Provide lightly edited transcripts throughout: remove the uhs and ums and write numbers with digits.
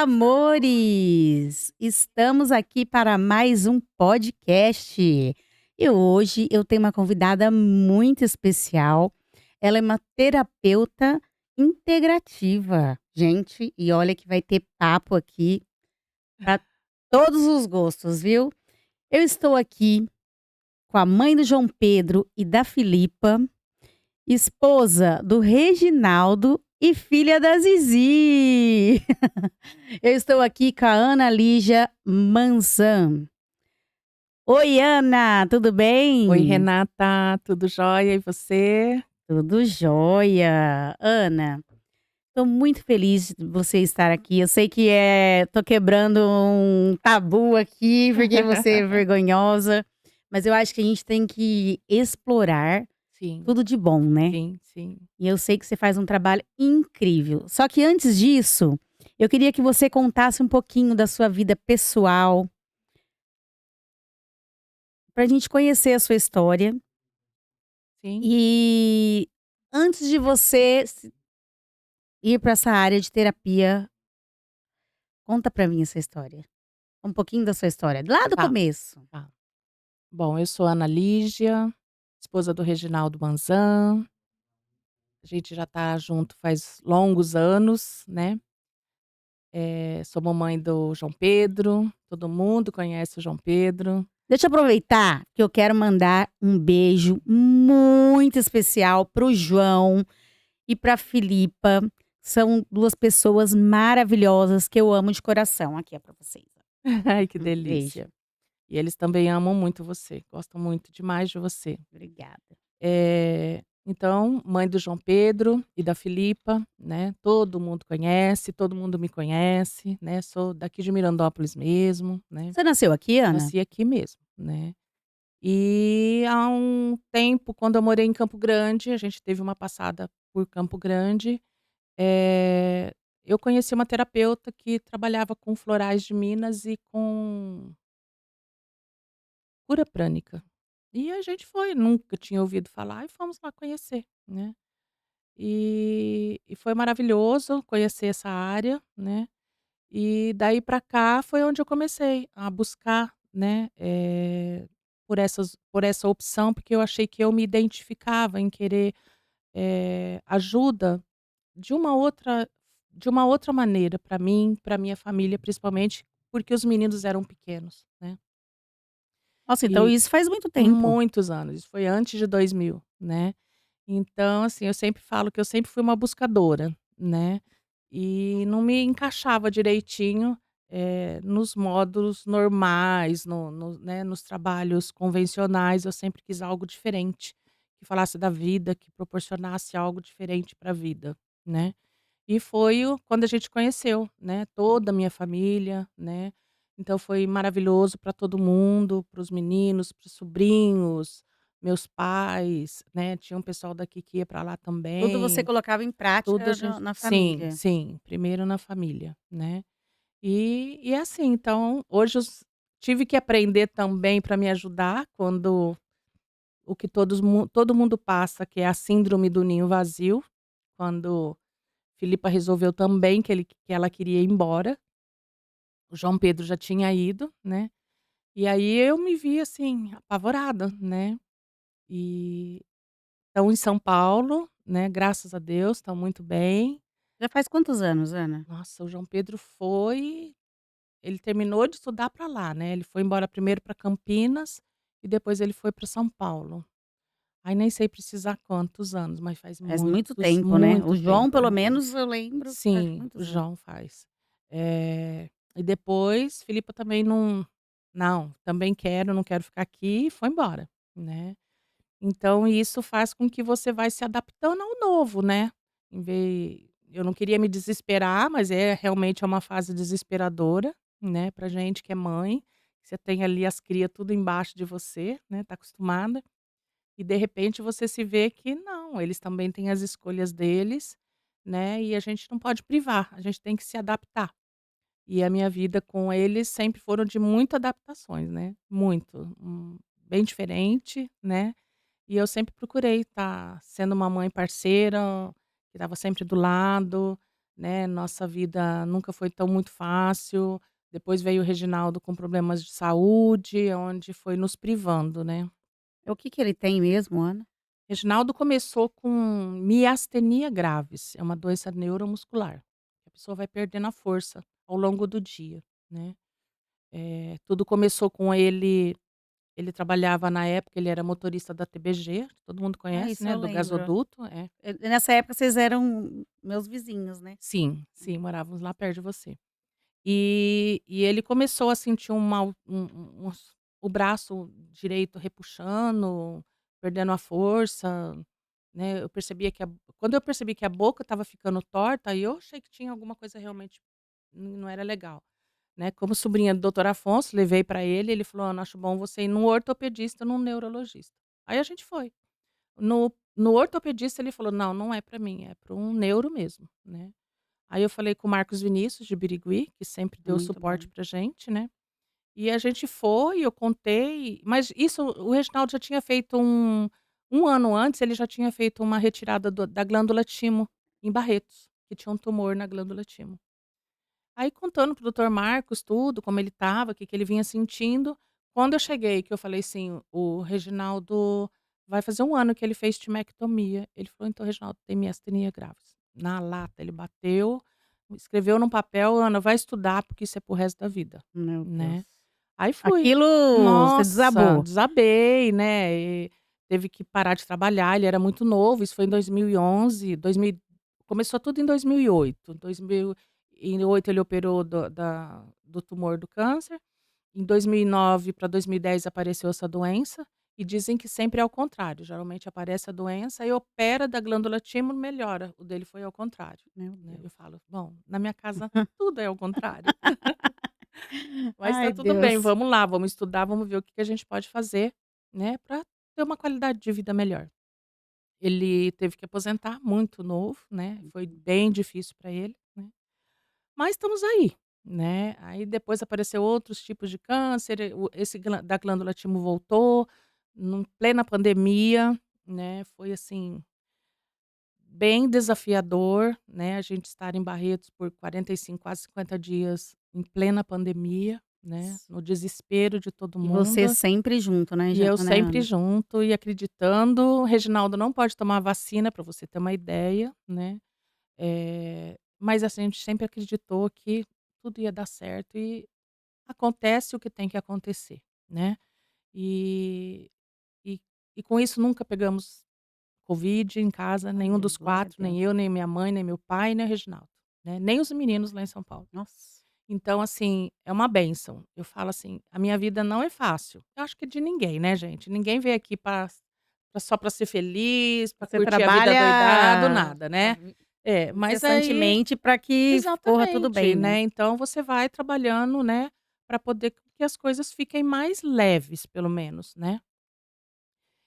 amores! Estamos aqui para mais um podcast. E hoje eu tenho uma convidada muito especial. Ela é uma terapeuta integrativa. Gente, e olha que vai ter papo aqui para todos os gostos, viu? Eu estou aqui com a mãe do João Pedro e da Filipa, esposa do Reginaldo e filha da Zizi. Eu estou aqui com a Ana Lígia Manzan. Oi, Ana, tudo Oi, bem? Renata, tudo jóia? E você? Tudo jóia. Ana, estou muito feliz de você estar aqui. Eu sei que tô quebrando um tabu aqui, porque você é vergonhosa, mas eu acho que a gente tem que explorar Sim, tudo de bom, né? sim, sim. E eu sei que você faz um trabalho incrível. Só que antes disso, eu queria que você contasse um pouquinho da sua vida pessoal, para a gente conhecer a sua história. Sim. E antes de você ir para essa área de terapia, conta para mim essa história. Um pouquinho da sua história, lá do Tá, começo. tá. Bom, eu sou Ana Lígia, esposa do Reginaldo Manzan. A gente já tá junto faz longos anos, né. Sou mamãe do João Pedro, todo mundo conhece o João Pedro. Deixa eu aproveitar que eu quero mandar um beijo muito especial para o João e para a Filipa. São 2 pessoas maravilhosas que eu amo de coração. Aqui é para vocês. Ai, que Beijo. delícia. E eles também amam muito você, gostam muito demais de você. Obrigada. Então, mãe do João Pedro e da Filipa, né, todo mundo conhece, todo mundo me conhece, né, sou daqui de Mirandópolis mesmo, né, Você nasceu aqui, Ana? nasci aqui mesmo, né. E há um tempo, quando eu morei em Campo Grande, a gente teve uma passada por Campo Grande, eh, eu conheci uma terapeuta que trabalhava com florais de Minas e com cura prânica. E a gente foi, nunca tinha ouvido falar e fomos lá conhecer, né. E foi maravilhoso conhecer essa área, né, e daí para cá foi onde eu comecei a buscar, né, por essa opção, porque eu achei que eu me identificava em querer, ajuda de uma outra maneira para mim, para minha família, principalmente porque os meninos eram pequenos, né. Nossa, então E isso faz muito tempo. muitos anos, isso foi antes de 2000, né. Então, assim, eu sempre falo que eu sempre fui uma buscadora, né, e não me encaixava direitinho, nos módulos normais, né, nos trabalhos convencionais, eu sempre quis algo diferente, que falasse da vida, que proporcionasse algo diferente para a vida, né. E foi quando a gente conheceu, né, toda a minha família, né, então foi maravilhoso para todo mundo, para os meninos, para os sobrinhos, meus pais, né, tinha um pessoal daqui que ia para lá Tudo você também, colocava em tudo a prática gente na sim, família. sim, primeiro na família, né. E é assim, então hoje tive que aprender também para me ajudar quando o que todo mundo passa, que é a síndrome do ninho vazio, quando Filipa resolveu também que ela queria ir embora, o João Pedro já tinha ido, né, e aí eu me vi, assim, apavorada, né, e estão em São Paulo, né, graças a Deus, estão muito bem. Já faz quantos anos, Ana? Nossa, o João Pedro ele terminou de estudar para lá, né, ele foi embora primeiro para Campinas e depois ele foi para São Paulo. Aí nem sei precisar quantos anos, mas faz Faz muito muitos, tempo, né. O muito João, tempo. pelo menos, eu lembro que faz Sim, o muitos anos. João faz. E depois Filipa também não, também quero, não quero ficar aqui e foi embora, né. Então isso faz com que você vai se adaptando ao novo, né. Eu não queria me desesperar, mas realmente é uma fase desesperadora, né, pra gente que é mãe, você tem ali as cria tudo embaixo de você, né, tá acostumada, e de repente você se vê que não, eles também têm as escolhas deles, né, e a gente não pode privar, a gente tem que se adaptar. E a minha vida com eles sempre foram de muito adaptações, né, muito, bem diferente, né, e eu sempre procurei estar sendo uma mãe parceira, que estava sempre do lado, né, nossa vida nunca foi tão muito fácil. Depois veio o Reginaldo com problemas de saúde, onde foi nos privando, né. O que que ele tem mesmo, Ana? Reginaldo começou com miastenia graves, é uma doença neuromuscular. A pessoa vai perdendo a força ao longo do dia, né. Tudo começou com ele trabalhava na época, ele era motorista da TBG, todo mundo Ah, conhece, isso né, eu do lembro. gasoduto, é. Nessa época vocês eram meus vizinhos, né? Sim, sim, morávamos lá perto de você. E ele começou a sentir um mal uns o braço direito repuxando, perdendo a força, né, eu percebia que a quando eu percebi que a boca estava ficando torta, aí eu achei que tinha alguma coisa realmente não era legal, né. Como sobrinha do doutor Afonso, levei para ele, ele falou: "Ana, acho bom você ir num ortopedista, num neurologista". Aí a gente foi. No ortopedista ele falou: "Não, não é para mim, é para um neuro mesmo", né. Aí eu falei com o Marcos Vinícius de Birigui, que sempre deu Muito suporte bom. pra gente, né, e a gente foi, eu contei, mas isso o Reginaldo já tinha feito um ano antes, ele já tinha feito uma retirada da glândula timo, em Barretos, que tinha um tumor na glândula timo. Aí contando para o doutor Marcos tudo, como ele estava, o que que ele vinha sentindo, quando eu cheguei que eu falei assim: "O Reginaldo vai fazer um ano que ele fez timectomia", ele falou: "Então Reginaldo tem miastenia graves". Na lata, ele bateu, escreveu num papel: "Ana, vai estudar, porque isso é para o resto da vida", Meu Deus. né. Aí fui. Aquilo você Nossa, desabou. desabei, né, teve que parar de trabalhar, ele era muito novo, isso foi em 2011, 2000 começou tudo em 2008. 2008 ele operou do tumor do câncer, em 2009 para 2010 apareceu essa doença, e dizem que sempre é ao contrário, geralmente aparece a doença e opera da glândula timo, melhora, o dele foi ao contrário, Meu né. Eu Deus. falo: "Bom, na minha casa tudo é ao contrário". Mas Ai, tá tudo bem, Deus. vamos lá, vamos estudar, vamos ver o que que a gente pode fazer, né, pra ter uma qualidade de vida melhor. Ele teve que aposentar muito novo, né, foi bem difícil pra ele, né, mas estamos aí, né. Aí depois apareceu outros tipos de câncer, esse da glândula timo voltou, plena pandemia, né, foi assim bem desafiador, né, a gente estar em Barretos por 45, quase 50 dias em plena pandemia, né, no desespero de todo E você mundo, sempre junto, né, e eu né, sempre Ana? junto e acreditando. O Reginaldo não pode tomar vacina, para você ter uma ideia, né, mas assim, a gente sempre acreditou que tudo ia dar certo e acontece o que tem que acontecer, né. E e e com isso nunca pegamos Covid em casa, nenhum Olha, dos glória a 4, nem Deus. eu, nem minha mãe, nem meu pai, nem o Reginaldo, né, nem os meninos lá em São Paulo. Nossa, Então, assim, é uma bênção. Eu falo assim, a minha vida não é fácil. Eu acho que de ninguém, né, gente. Ninguém veio aqui só para ser feliz, para você curtir a vida adoidado, trabalha nada, né. É, mas aí incessantemente para que corra tudo exatamente, bem, né? né, então você vai trabalhando, né, para poder que as coisas fiquem mais leves, pelo menos, né.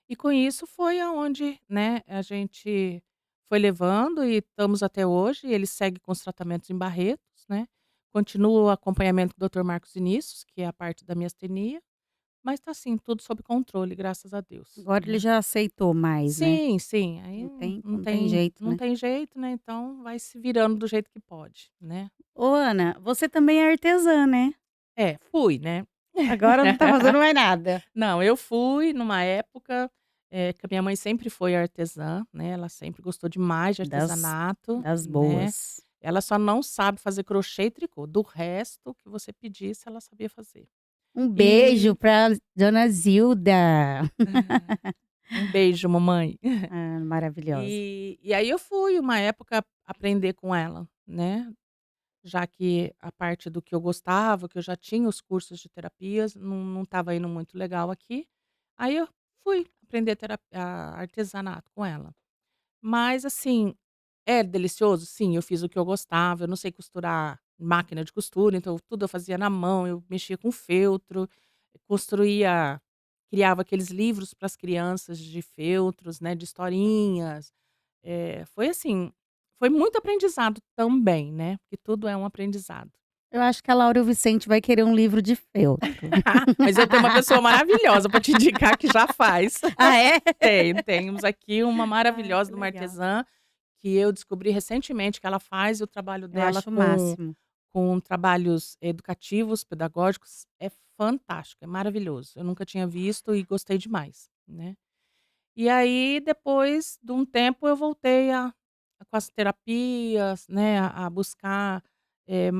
E com isso foi aonde, né, a gente foi levando e estamos até hoje. Ele segue com os tratamentos em Barretos, né, continua o acompanhamento do doutor Marcos Vinícius, que é a parte da miastenia, mas tá assim, tudo sob controle, graças a Deus, Agora ele né. já aceitou mais, né? Sim, sim, aí Não tem jeito, não né? tem jeito, né, então vai se virando do jeito que pode, né. Ô Ana, você também é artesã, né? É, fui, né. Agora não tá fazendo mais nada. Não, eu fui numa época, que a minha mãe sempre foi artesã, né, ela sempre gostou demais de Das artesanato, das né. boas. Ela só não sabe fazer crochê e tricô, do resto, o que você pedisse, ela sabia fazer. Um beijo E pra dona Zilda. um beijo, mamãe. Ah, maravilhosa. E aí eu fui uma época aprender com ela, né, já que a parte do que eu gostava, que eu já tinha os cursos de terapias, não estava indo muito legal aqui, aí eu fui aprender artesanato com ela. Mas assim, é delicioso? Sim, eu fiz o que eu gostava, eu não sei costurar máquina de costura, então tudo eu fazia na mão, eu mexia com feltro, construía criava aqueles livros para as crianças de feltros, né, de historinhas. Foi assim, foi muito aprendizado também, né, porque tudo é um aprendizado. Eu acho que a Laura e o Vicente vai querer um livro de feltro. Mas eu tenho uma pessoa maravilhosa para te indicar que já faz. Ah, é? Temos aqui uma Ai, maravilhosa que de uma legal. artesã, que eu descobri recentemente que ela faz o trabalho Eu dela acho o máximo. com trabalhos educativos, pedagógicos, é fantástico, é maravilhoso. Eu nunca tinha visto e gostei demais, né. E aí depois de um tempo eu voltei com as terapias, né, a buscar, eh,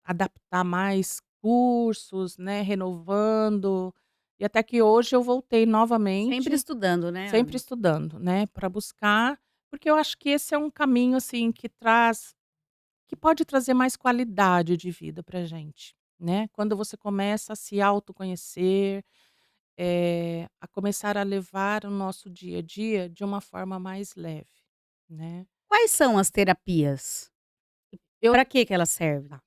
adaptar mais cursos, né, renovando, e até que hoje eu voltei Sempre novamente, estudando, né, sempre Ana? estudando, né, para buscar, porque eu acho que esse é um caminho, assim, que pode trazer mais qualidade de vida pra gente, né. Quando você começa a se autoconhecer, a começar a levar o nosso dia a dia de uma forma mais leve, né. Quais são as terapias? Eu Para que que elas servem? tá,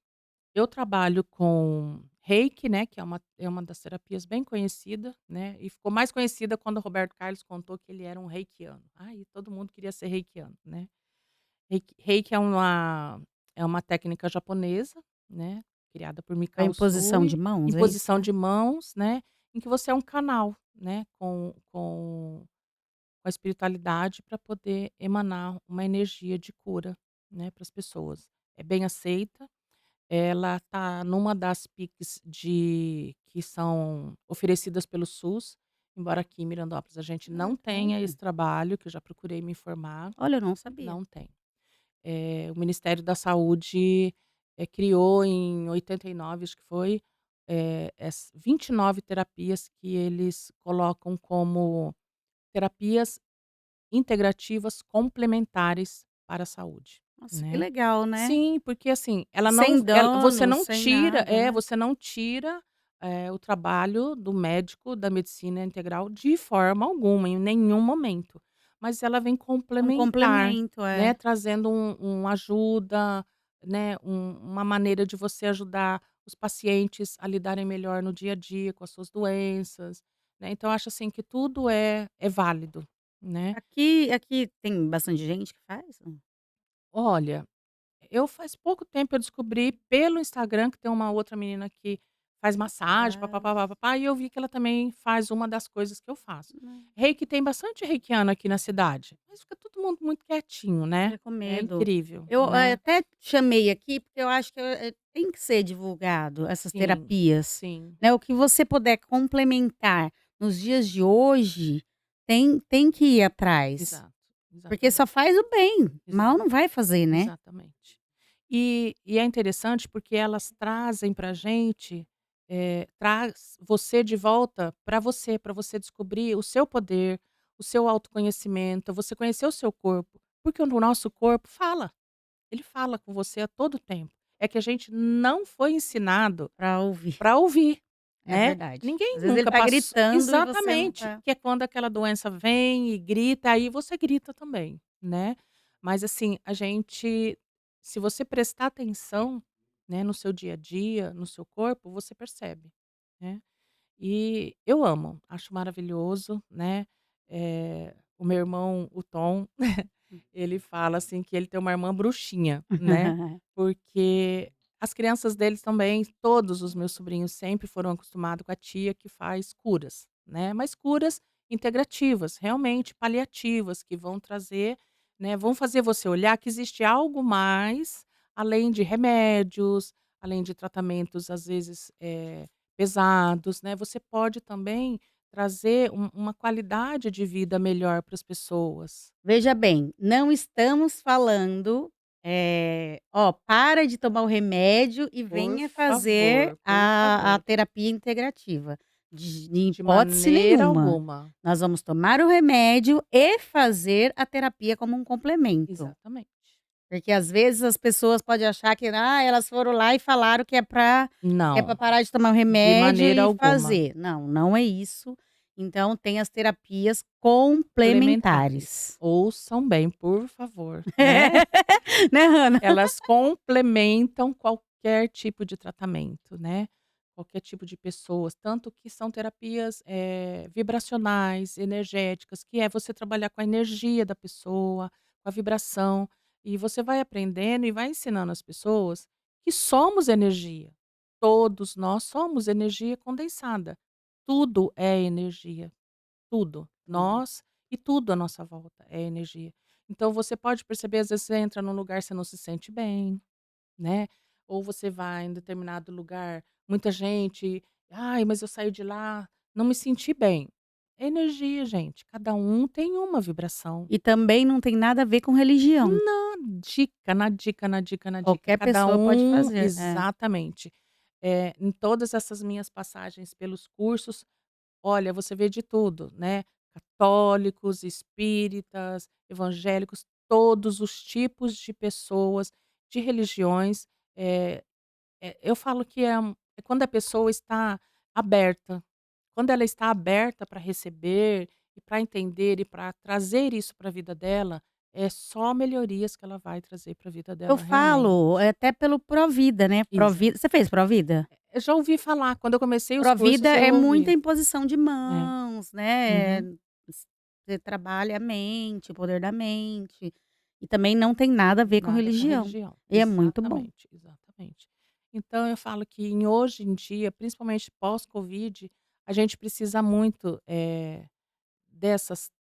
eu trabalho com Reiki, né, que é uma das terapias bem conhecida, né, e ficou mais conhecida quando o Roberto Carlos contou que ele era um reikiano. Ai, todo mundo queria ser reikiano, né. Reiki é uma técnica japonesa, né, criada por A Mikao imposição de Usui, mãos, é isso, imposição né? de mãos, né, em que você é um canal, né, com a espiritualidade para poder emanar uma energia de cura, né, para as pessoas. É bem aceita, ela tá numa das PICs que são oferecidas pelo SUS, embora aqui em Mirandópolis a gente Ah, não tá tenha esse vendo? trabalho, que eu já procurei me informar, Olha, eu não sabia. não tem. O Ministério da Saúde, criou em 89, acho que foi, 29 terapias que eles colocam como terapias integrativas complementares para a saúde, Nossa, que né. legal, né? Sim, porque assim, Sem você dano, não sem tira nada, né? você não tira, o trabalho do médico da medicina integral de forma alguma, em nenhum momento. Mas ela vem Um complementar, complemento, né, é. trazendo ajuda, né, uma maneira de você ajudar os pacientes a lidarem melhor no dia a dia com as suas doenças, né. Então eu acho assim que tudo é válido, né. Aqui tem bastante gente que faz? Olha, eu faz pouco tempo eu descobri pelo Instagram que tem uma outra menina que faz massagem, Faz. pá-pá-pá-pá-pá, e eu vi que ela também faz uma das coisas que eu faço. Né, Reiki tem bastante reikiano aqui na cidade, mas fica todo mundo muito quietinho, né. fica com É medo. incrível, Eu, né. até chamei aqui, porque eu acho que, tem que ser divulgado essas Sim, terapias, sim, né, o que você puder complementar nos dias de hoje, tem que ir atrás, exato, porque só exatamente, faz o bem, mal não vai exatamente, fazer, né. exatamente. E é interessante porque elas trazem pra gente, traz você de volta para você descobrir o seu poder, o seu autoconhecimento, você conhecer o seu corpo, porque o nosso corpo fala, ele fala com você a todo tempo. É que a gente não foi ensinado Pra ouvir, para ouvir, é né. verdade. Ninguém Às vezes ele nunca tá passou gritando e você não exatamente, tá. que é quando aquela doença vem e grita, aí você grita também, né. Mas assim, a gente se você prestar atenção, né, no seu dia a dia, no seu corpo, você percebe, né. E eu amo, acho maravilhoso, né. O meu irmão, o Tom, ele fala, assim, que ele tem uma irmã bruxinha, né, porque as crianças deles também, todos os meus sobrinhos sempre foram acostumados com a tia que faz curas, né, mas curas integrativas, realmente paliativas, que vão trazer, né, vão fazer você olhar que existe algo mais, além de remédios, além de tratamentos, às vezes, pesados, né, você pode também trazer uma qualidade de vida melhor para as pessoas. Veja bem, não estamos falando, "Ó, para de tomar o remédio e venha fazer Por a favor. terapia integrativa", de De hipótese maneira nenhuma. alguma. Nós vamos tomar o remédio e fazer a terapia como um complemento. Exatamente. Porque às vezes as pessoas podem achar que, elas foram lá e falaram que é pra Não, parar de tomar o de remédio maneira e alguma. fazer. Não, não é isso. Então tem as terapias Complementares. complementares. Ouçam bem, por favor, né. Né, Hana? Elas complementam qualquer tipo de tratamento, né, qualquer tipo de pessoas, tanto que são terapias, vibracionais, energéticas, que é você trabalhar com a energia da pessoa, com a vibração, e você vai aprendendo e vai ensinando as pessoas que somos energia. Todos nós somos energia condensada. Tudo é energia. Tudo. Tudo. Nós e tudo à nossa volta é energia. Então você pode perceber, às vezes você entra num lugar, você não se sente bem, né, ou você vai em determinado lugar, muita gente: "Ai, mas eu saí de lá, não me senti bem". É energia, gente, cada um tem uma vibração. E também não tem nada a ver com religião. Na dica, na dica, na dica, na dica, Qualquer cada pessoa pode um fazer. É. exatamente. Em todas essas minhas passagens pelos cursos, olha, você vê de tudo, né, católicos, espíritas, evangélicos, todos os tipos de pessoas, de religiões, eh eu falo que é quando a pessoa está aberta. Quando ela está aberta para receber e para entender e para trazer isso para a vida dela, é só melhorias que ela vai trazer para a vida Eu dela falo, realmente. até pelo Provida, né, Exato. Provida você fez Provida? Eu já ouvi falar, quando eu comecei os Provida cursos eu é muita ouvi. imposição de É. mãos, né, Uhum. você trabalha a mente, o poder da mente, e também não tem nada a ver com Nada com religião, religião. e é muito bom. Exatamente, exatamente. Então eu falo que hoje em dia, principalmente pós-Covid, a gente precisa muito, dessas,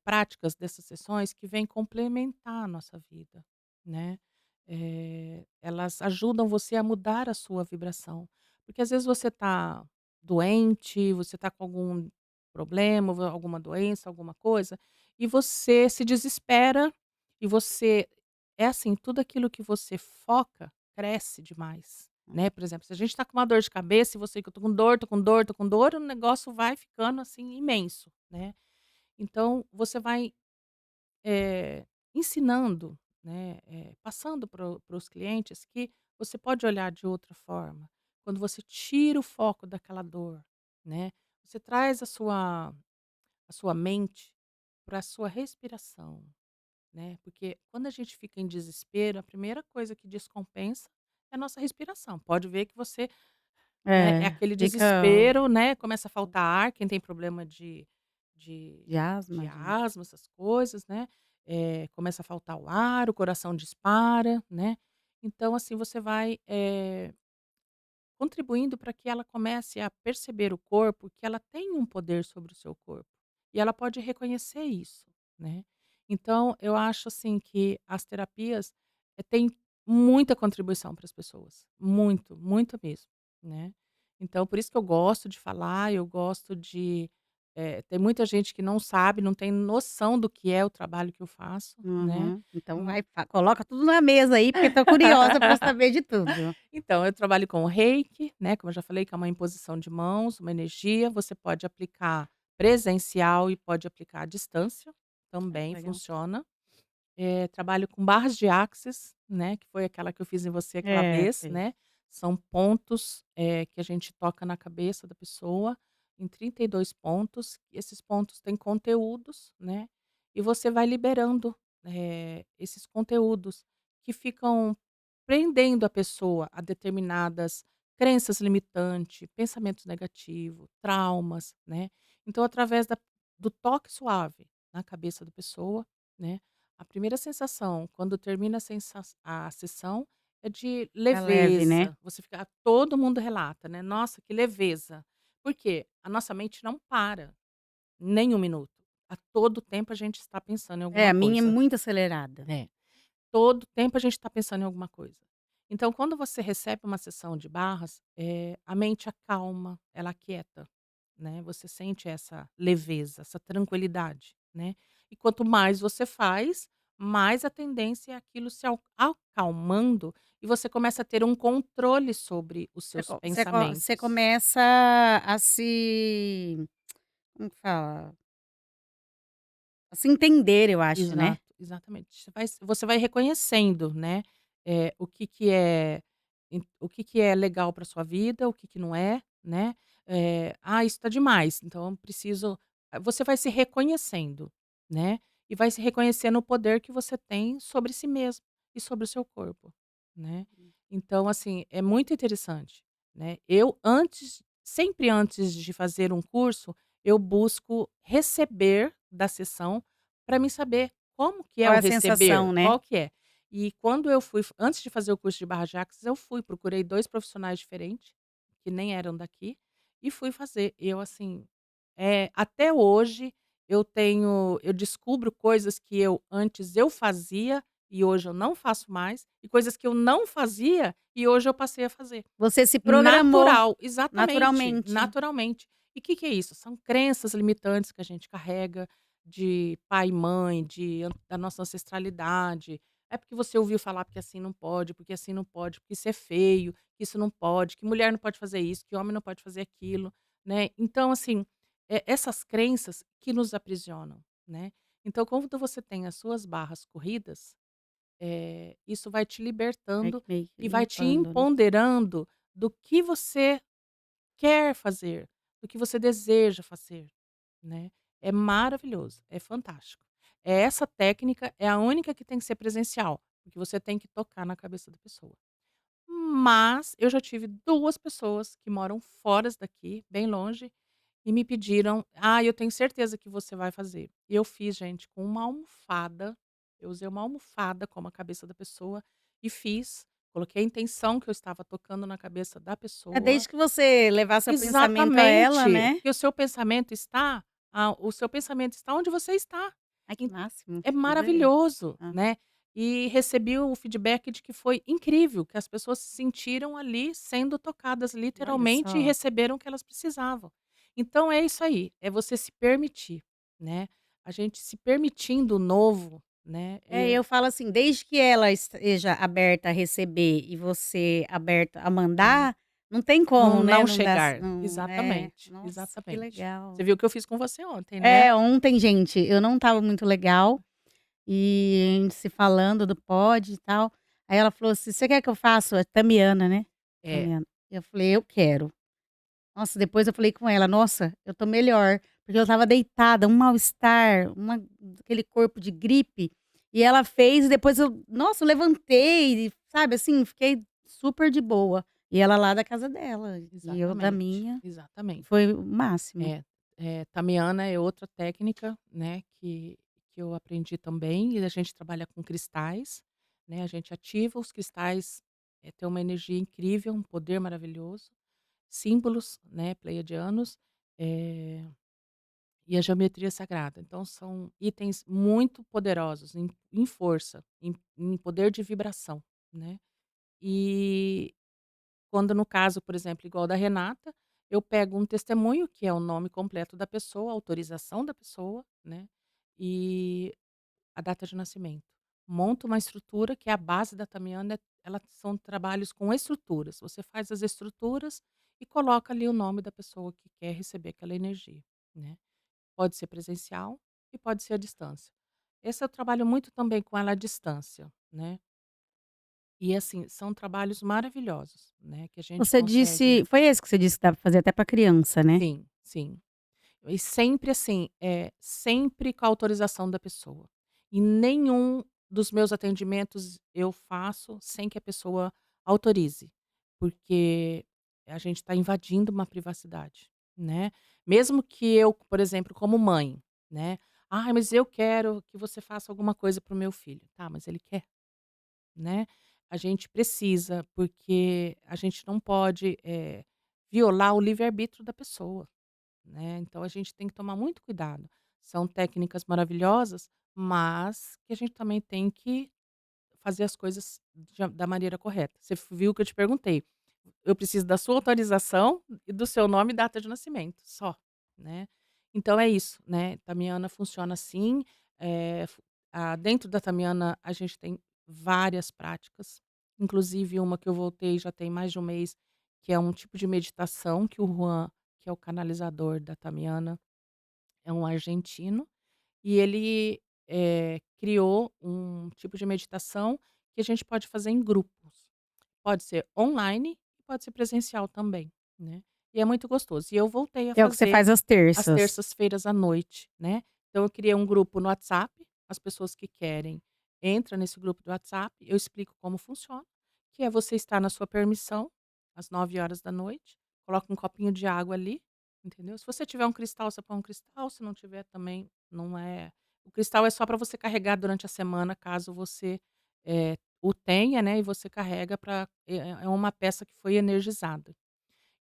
práticas, dessas sessões que vêm complementar a nossa vida, né. Elas ajudam você a mudar a sua vibração. Porque às vezes você está doente, você está com algum problema, alguma doença, alguma coisa, e você se desespera, e você é assim, tudo aquilo que você foca cresce demais, né. Por exemplo, se a gente está com uma dor de cabeça e você: "Que eu tô com dor, tô com dor, tô com dor", o negócio vai ficando, assim, imenso, né. Então você vai, ensinando, né, passando para os clientes que você pode olhar de outra forma. Quando você tira o foco daquela dor, né, você traz a sua mente para a sua respiração, né, porque quando a gente fica em desespero, a primeira coisa que descompensa é a nossa respiração. Pode ver que você, né, é É, aquele fica desespero, né, começa a faltar ar, quem tem problema de de de asma, de asma, essas coisas, né, começa a faltar o ar, o coração dispara, né. Então, assim, você vai, contribuindo para que ela comece a perceber o corpo, que ela tem um poder sobre o seu corpo, e ela pode reconhecer isso, né. Então eu acho, assim, que as terapias, têm muita contribuição para as pessoas, muito, muito mesmo, né. Então por isso que eu gosto de falar, eu gosto de tem muita gente que não sabe, não tem noção do que é o trabalho que eu faço, né. uhum. Então vai coloca tudo na mesa aí, porque tô curiosa para saber de tudo. Então, eu trabalho com o reiki, né, como eu já falei, que é uma imposição de mãos, uma energia, você pode aplicar presencial e pode aplicar à distância, Ah, também legal. funciona. Trabalho com barras de axis, né, que foi aquela que eu fiz em você aquela É, vez, fez. né, são pontos, que a gente toca na cabeça da pessoa, em 32 pontos, e esses pontos têm conteúdos, né, e você vai liberando, esses conteúdos que ficam prendendo a pessoa a determinadas crenças limitantes, pensamentos negativos, traumas, né. Então através do toque suave na cabeça da pessoa, né, a primeira sensação quando termina a sessão é de É leve, né. leveza, você fica todo mundo relata, né: "Nossa, que leveza". Por quê? A nossa mente não para, nem um minuto. A todo tempo a gente está pensando em É, alguma a minha é coisa. muito acelerada. É. Todo tempo a gente está pensando em alguma coisa. Então, quando você recebe uma sessão de barras, a mente acalma, ela aquieta, né, você sente essa leveza, essa tranquilidade, né. E quanto mais você faz, mais a tendência é aquilo se acalmando e você começa a ter um controle sobre os seus Você pensamentos. começa a se como que fala? A se entender, eu acho, né. Exato, exatamente. Você vai reconhecendo, né, o que que é legal para sua vida, o que que não é, né. "Ah, isso está demais, então eu preciso", você vai se reconhecendo, né, e vai se reconhecendo o poder que você tem sobre si mesmo e sobre o seu corpo, né. Então, assim, é muito interessante, né. Eu sempre antes de fazer um curso, eu busco receber da sessão para mim saber como que é Qual o é a sensação, receber, né. qual que é. E quando eu fui antes de fazer o curso de barra de axis, eu procurei 2 profissionais diferentes, que nem eram daqui, e fui fazer. Eu assim, até hoje eu descubro coisas que eu fazia e hoje eu não faço mais, e coisas que eu não fazia e hoje eu passei a fazer. Você se programou Natural, exatamente, naturalmente. naturalmente. E o que que é isso? São crenças limitantes que a gente carrega de pai e mãe, da nossa ancestralidade. É porque você ouviu falar porque assim não pode, porque assim não pode, porque isso é feio, que isso não pode, que mulher não pode fazer isso, que homem não pode fazer aquilo, né. Então assim, essas crenças que nos aprisionam, né. Então quando você tem as suas barras corridas, isso vai te Vai libertando meio que e vai te limpando, né. empoderando do que você quer fazer, do que você deseja fazer, né. É maravilhoso, é fantástico. Essa técnica é a única que tem que ser presencial, porque você tem que tocar na cabeça da pessoa. Mas eu já tive 2 pessoas que moram fora daqui, bem longe, e me pediram: "Ah, eu tenho certeza que você vai fazer". E eu fiz, gente, com uma almofada, eu usei uma almofada como a cabeça da pessoa e fiz, coloquei a intenção que eu estava tocando na cabeça da É pessoa. desde que você levar seu pensamento a ela, Exatamente, né. porque o seu pensamento está onde você está. Ai, que máximo, É adorei. maravilhoso, Hã. né. E recebi o feedback de que foi incrível, que as pessoas se sentiram ali sendo tocadas Olha literalmente e só. receberam o que elas precisavam. Então é isso aí, é você se permitir, né. A gente se permitindo o novo, né, É, eu falo assim, desde que ela esteja aberta a receber e você aberta a é, mandar, não tem no como, né, não não dá chegar. não é. Exatamente, Nossa, que exatamente. Você legal. viu o que eu fiz com você ontem, né. É, ontem, gente, eu não estava muito legal, e a gente se falando do pod e tal, aí ela falou assim: "Você quer que eu faça?" É Tamiana, né, É, Tamiana. Eu falei: "Eu quero". Nossa, depois eu falei com ela: "Nossa, eu tô melhor", porque eu estava deitada, um mal-estar, aquele corpo de gripe, e ela fez e depois nossa, eu levantei, sabe, assim, fiquei super de boa. E ela lá da casa dela, e eu da exatamente, minha, exatamente. foi o máximo. É, Tamiana é outra técnica, né, que eu aprendi também, e a gente trabalha com cristais, né, a gente ativa os cristais, tem uma energia incrível, um poder maravilhoso, símbolos, né, pleiadianos, eh, e a geometria sagrada. Então são itens muito poderosos em força, em poder de vibração, né. E quando no caso, por exemplo, igual da Renata, eu pego um testemunho, que é o nome completo da pessoa, a autorização da pessoa, né, e a data de nascimento. Monto uma estrutura que é a base da Tamiana, ela são trabalhos com estruturas. Você faz as estruturas e coloca ali o nome da pessoa que quer receber aquela energia, né. Pode ser presencial e pode ser à distância. Esse eu trabalho muito também com ela à distância, né. E assim, são trabalhos maravilhosos, né, que a gente Você consegue. disse foi esse que você disse que dá pra fazer até pra criança, né? Sim, sim. E sempre assim, sempre com a autorização da pessoa. E nenhum dos meus atendimentos eu faço sem que a pessoa autorize, porque a gente está invadindo uma privacidade, né. Mesmo que eu, por exemplo, como mãe, né: "Ai, mas eu quero que você faça alguma coisa para o meu filho". Tá, mas ele quer, né. A gente precisa, porque a gente não pode, violar o livre-arbítrio da pessoa, né, então a gente tem que tomar muito cuidado. São técnicas maravilhosas, mas que a gente também tem que fazer as coisas da maneira correta. Você viu que eu te perguntei, eu preciso da sua autorização e do seu nome e data de nascimento, só, né. Então é isso, né, Tamiana funciona assim, dentro da Tamiana a gente tem várias práticas, inclusive uma que eu voltei já tem mais de um mês, que é um tipo de meditação que o Juan, que é o canalizador da Tamiana, é um argentino, e ele, criou um tipo de meditação que a gente pode fazer em grupos. Pode ser online e pode ser presencial também, né. E é muito gostoso. E eu voltei a Que é o que você fazer faz às às terças. terças-feiras à noite, né. Então eu criei um grupo no WhatsApp, as pessoas que querem entra nesse grupo do WhatsApp, eu explico como funciona, que é você estar na sua permissão, às 9 horas da noite, coloca um copinho de água ali, entendeu. Se você tiver um cristal, você põe um cristal, se não tiver também não é, o cristal é só para você carregar durante a semana, caso você, o tenha, né, e você carrega para é uma peça que foi energizada.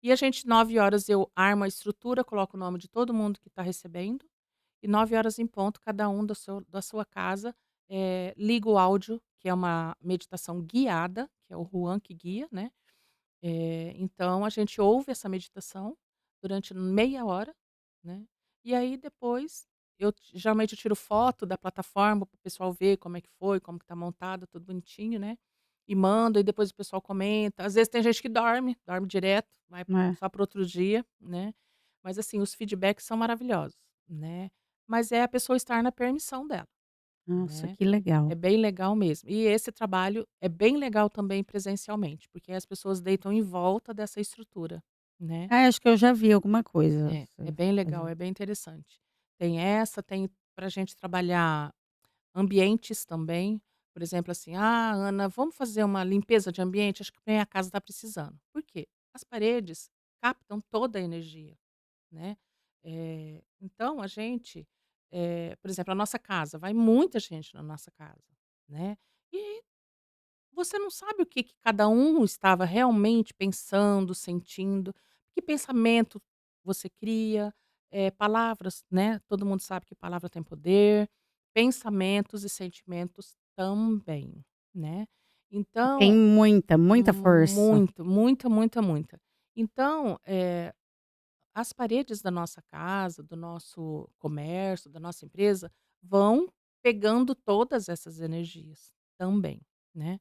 E a gente 9 horas eu armo a estrutura, coloco o nome de todo mundo que está recebendo, e 9 horas em ponto cada um da sua casa, liga o áudio, que é uma meditação guiada, que é o Juan que guia, né. Então a gente ouve essa meditação durante meia hora, né, e aí depois geralmente eu tiro foto da plataforma para o pessoal ver como é que foi, como que tá montado, tudo bonitinho, né, e mando, e depois o pessoal comenta. Às vezes tem gente que dorme direto, vai É. só para outro dia, né, mas assim, os feedbacks são maravilhosos, né, mas é a pessoa estar na permissão dela, Nossa, né. que É legal. bem legal mesmo. E esse trabalho é bem legal também presencialmente, porque as pessoas deitam em volta dessa estrutura, né. Ah, acho que eu já vi alguma coisa É você bem legal, fazendo. é bem interessante. Tem essa, tem pra gente trabalhar ambientes também, por exemplo, assim: "Ah, Ana, vamos fazer uma limpeza de ambiente? Acho que minha casa está precisando". Por quê? As paredes captam toda a energia, né. Então a gente, por exemplo, a nossa casa, vai muita gente na nossa casa, né, e você não sabe o que que cada um estava realmente pensando, sentindo, que pensamento você cria, palavras, né, todo mundo sabe que palavra tem poder, pensamentos e sentimentos também, né. Tem Então muita, muita força. muito, muita, muita, muita. Então, as paredes da nossa casa, do nosso comércio, da nossa empresa, vão pegando todas essas energias também, né.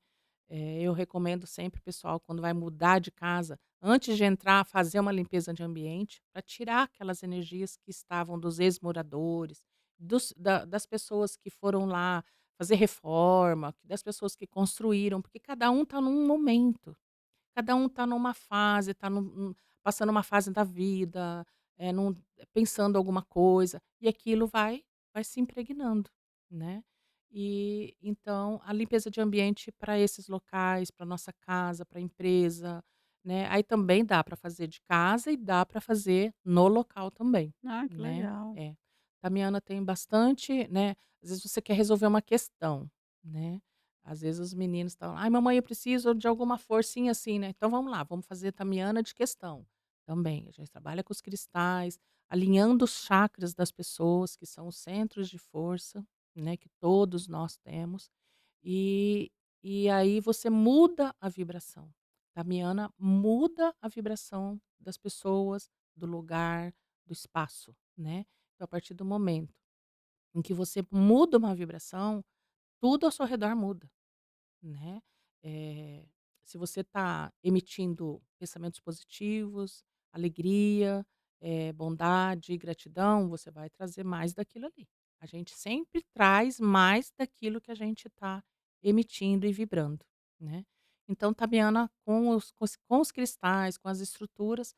Eu recomendo sempre, pessoal, quando vai mudar de casa, antes de entrar, fazer uma limpeza de ambiente, para tirar aquelas energias que estavam dos ex-moradores, das pessoas que foram lá fazer reforma, das pessoas que construíram, porque cada um está num momento. Cada um está numa fase, está passando uma fase da vida, pensando alguma coisa, e aquilo vai se impregnando, né. E então a limpeza de ambiente para esses locais, para nossa casa, pra empresa, né, aí também dá para fazer de casa e dá para fazer no local também, Ah, que né. legal. É. Tamiana tem bastante, né, às vezes você quer resolver uma questão, né. Às vezes os meninos estão: "Ai, mamãe, eu preciso de alguma forcinha assim, né". Então vamos lá, vamos fazer tamiana de questão. Também, a gente trabalha com os cristais, alinhando os chakras das pessoas, que são os centros de força, né, que todos nós temos, e aí você muda a vibração. Tamiana muda a vibração das pessoas, do lugar, do espaço, né. Então a partir do momento em que você muda uma vibração, tudo ao seu redor muda. Né. Eh, Se você está emitindo pensamentos positivos, alegria, bondade, gratidão, você vai trazer mais daquilo ali. A gente sempre traz mais daquilo que a gente está emitindo e vibrando, né. Então Tabiana com os cristais, com as estruturas,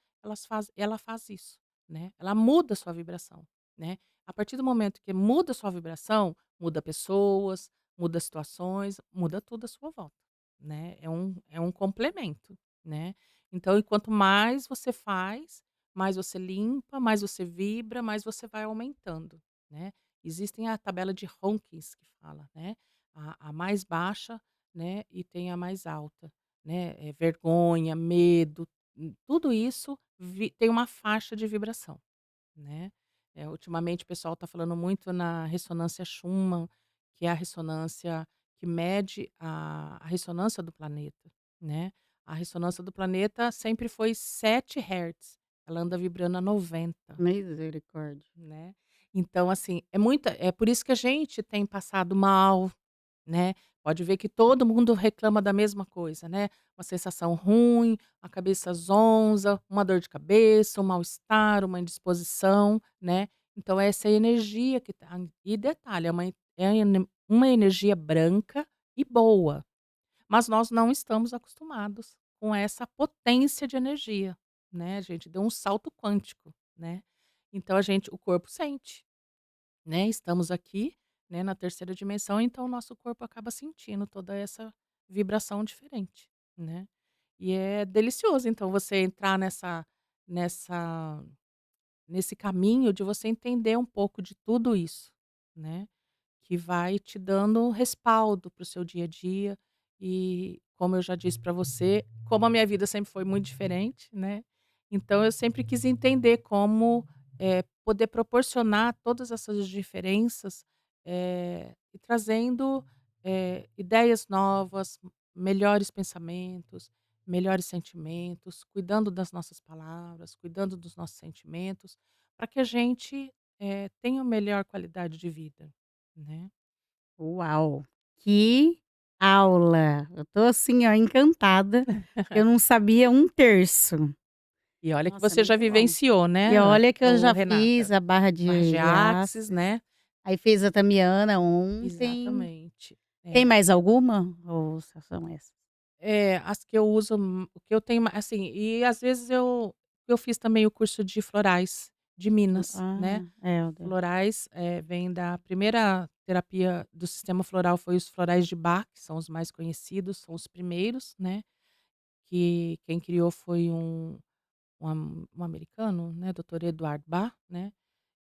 ela faz isso, né, ela muda a sua vibração, né. A partir do momento que muda a sua vibração, muda pessoas, muda situações, muda tudo à sua volta, né, é um complemento, né. Então e quanto mais você faz, mais você limpa, mais você vibra, mais você vai aumentando, né. Existem a tabela de Hawkins que fala, né, a mais baixa, né, e tem a mais alta, né, vergonha, medo, tudo isso tem uma faixa de vibração, né. Ultimamente o pessoal está falando muito na ressonância Schumann, que é a ressonância que mede a ressonância do planeta, né. A ressonância do planeta sempre foi 7 hertz, ela anda vibrando a 90, Misericórdia. né. Então assim, é por isso que a gente tem passado mal, né, pode ver que todo mundo reclama da mesma coisa, né, uma sensação ruim, a cabeça zonza, uma dor de cabeça, um mal-estar, uma indisposição, né. Então essa é a energia que tá, e detalhe, uma energia branca e boa, mas nós não estamos acostumados com essa potência de energia, né, a gente deu um salto quântico, né. Então o corpo sente. Né, estamos aqui, né, na terceira dimensão, então o nosso corpo acaba sentindo toda essa vibração diferente, né. E é delicioso então você entrar nessa nesse caminho de você entender um pouco de tudo isso, né, que vai te dando respaldo para o seu dia a dia e, como eu já disse para você, como a minha vida sempre foi muito diferente, né, então eu sempre quis entender como, poder proporcionar todas essas diferenças, e trazendo, ideias novas, melhores pensamentos, melhores sentimentos, cuidando das nossas palavras, cuidando dos nossos sentimentos, para que a gente, tenha uma melhor qualidade de vida, né. Uau, que aula! Eu tô assim, ó, encantada, eu não sabia um terço. E olha que Nossa, você já muito bom. vivenciou, E né, olha que eu ô já fiz Renata? a barra Barras de de axis, axis, né. aí fez a tamiana ontem. Exatamente. Tem É. mais alguma ou só são essas? É, as que eu uso, o que eu tenho assim, e às vezes eu fiz também o curso de florais de Minas, né. É, o da Florais, vem da primeira terapia do sistema floral foi os florais de Bach, que são os mais conhecidos, são os primeiros, né, que quem criou foi um americano, né, doutor Eduard Bach, né,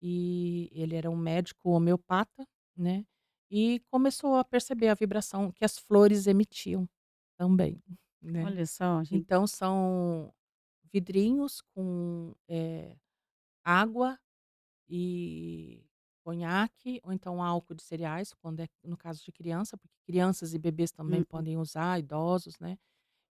e ele era um médico homeopata, né, e começou a perceber a vibração que as flores emitiam também, né. olha só, gente. Então são vidrinhos com, água e conhaque, ou então álcool de cereais, quando é no caso de criança, porque crianças e bebês também Uhum. podem usar, idosos, né.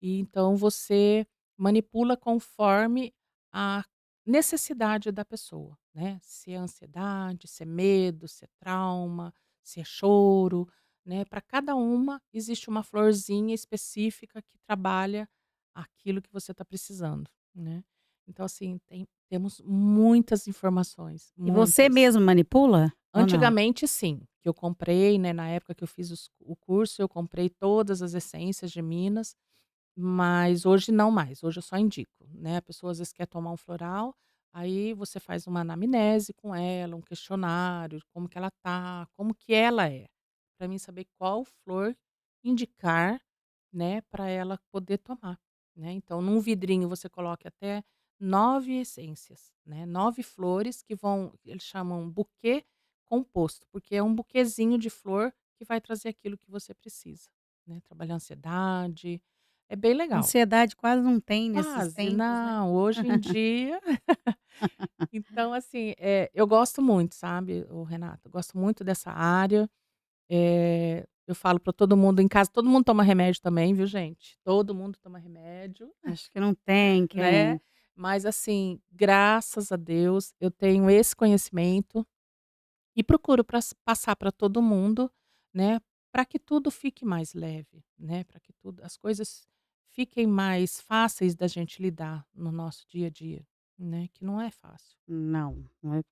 E então você manipula conforme a necessidade da pessoa, né. Se é ansiedade, se é medo, se é trauma, se é choro, né. Para cada uma existe uma florzinha específica que trabalha aquilo que você está precisando, né. Então assim, temos muitas informações, E você muitas. mesmo manipula ou não? Antigamente sim, que eu comprei, né, na época que eu fiz o curso, eu comprei todas as essências de Minas, mas hoje não mais, hoje eu só indico, né, a pessoa às vezes quer tomar um floral, aí você faz uma anamnese com ela, um questionário, como que ela tá, como que ela é, para mim saber qual flor indicar, né, para ela poder tomar, né. Então num vidrinho você coloca até 9 essências, né, 9 flores que vão eles chamam buquê composto, porque é um buquezinho de flor que vai trazer aquilo que você precisa, né, trabalhar a ansiedade, é bem legal. Ansiedade quase não tem nesses Quase tempos, né. não, hoje em dia então assim, eu gosto muito, sabe, o Renata, eu gosto muito dessa área, eu falo para todo mundo em casa, todo mundo toma remédio também, viu gente, todo mundo toma remédio, Acho que não tem né, quem mas assim, graças a Deus eu tenho esse conhecimento e procuro passar para todo mundo, né, para que tudo fique mais leve, né, para que tudo as coisas fiquem mais fáceis da gente lidar no nosso dia a dia, né, que não é fácil. não,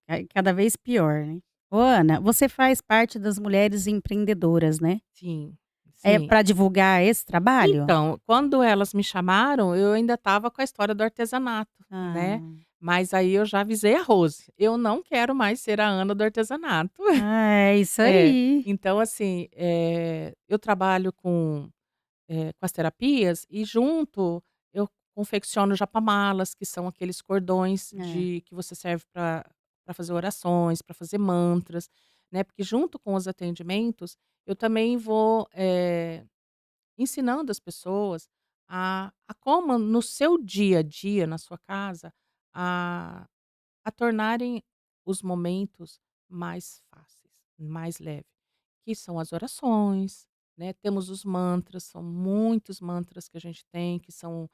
é cada vez pior, né. Ô Ana, você faz parte das mulheres empreendedoras, né. Sim, É sim. para divulgar esse trabalho? Então, quando elas me chamaram, eu ainda estava com a história do artesanato, né, Ah. mas aí eu já avisei a Rose, eu não quero mais ser a Ana do artesanato. Ah, é isso É, aí. então assim, eu trabalho com as terapias e junto eu confecciono japamalas, que são aqueles cordões É. de que você serve para fazer orações, para fazer mantras, né, porque junto com os atendimentos, eu também vou, ensinando as pessoas a como no seu dia a dia, na sua casa, a a tornarem os momentos mais fáceis, mais leve, que são as orações, né, temos os mantras, são muitos mantras que a gente tem, que são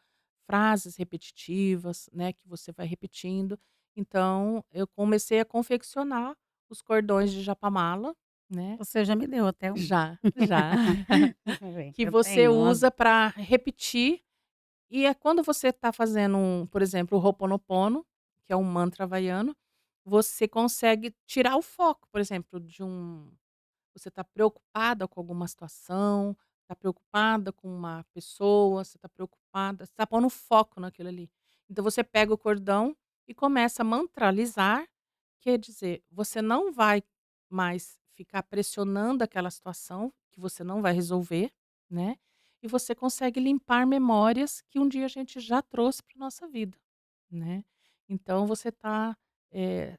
frases repetitivas, né, que você vai repetindo. Então, eu comecei a confeccionar os cordões de japamala, né. Você já me deu até um. Já, já. Que Eu você tenho umas usa para repetir, e é quando você está fazendo por exemplo, o Ho'oponopono, que é um mantra havaiano, você consegue tirar o foco, por exemplo, você está preocupada com alguma situação, está preocupada com uma pessoa, você está preocupada, você está pondo foco naquilo ali. Então você pega o cordão e começa a mantralizar, quer dizer, você não vai mais ficar pressionando aquela situação que você não vai resolver, né, e você consegue limpar memórias que um dia a gente já trouxe para nossa vida, né. Então você está,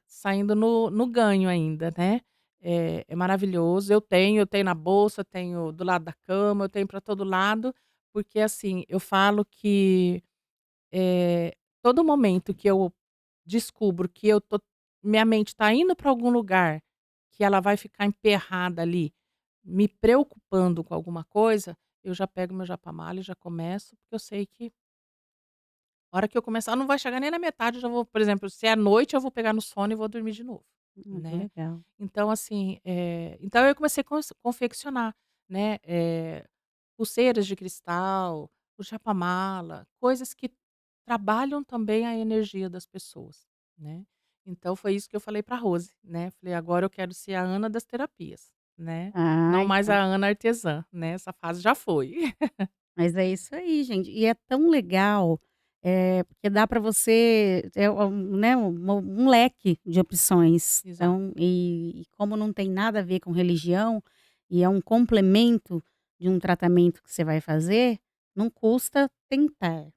saindo no ganho ainda, né. É maravilhoso. Eu tenho na bolsa, tenho do lado da cama, eu tenho para todo lado, porque, assim, eu falo que, todo momento que eu descubro que eu tô minha mente está indo para algum lugar que ela vai ficar emperrada ali, me preocupando com alguma coisa, eu já pego meu japamala e já começo, porque eu sei que a hora que eu começar não vai chegar nem na metade, eu já vou, por exemplo, se é noite, eu vou pegar no sono e vou dormir de novo, Que né. legal. Então assim, então eu comecei a confeccionar, né, pulseiras de cristal, o japamala, coisas que trabalham também a energia das pessoas, né. Então foi isso que eu falei pra Rose, né, falei: "Agora eu quero ser a Ana das terapias", né, não Ai, mais a Ana artesã, né, essa fase já foi. mas é isso aí, gente. E é tão legal, porque dá para você né, um leque de opções. Exato, Então, e como não tem nada a ver com religião, e é um complemento de um tratamento que você vai fazer, não custa tentar.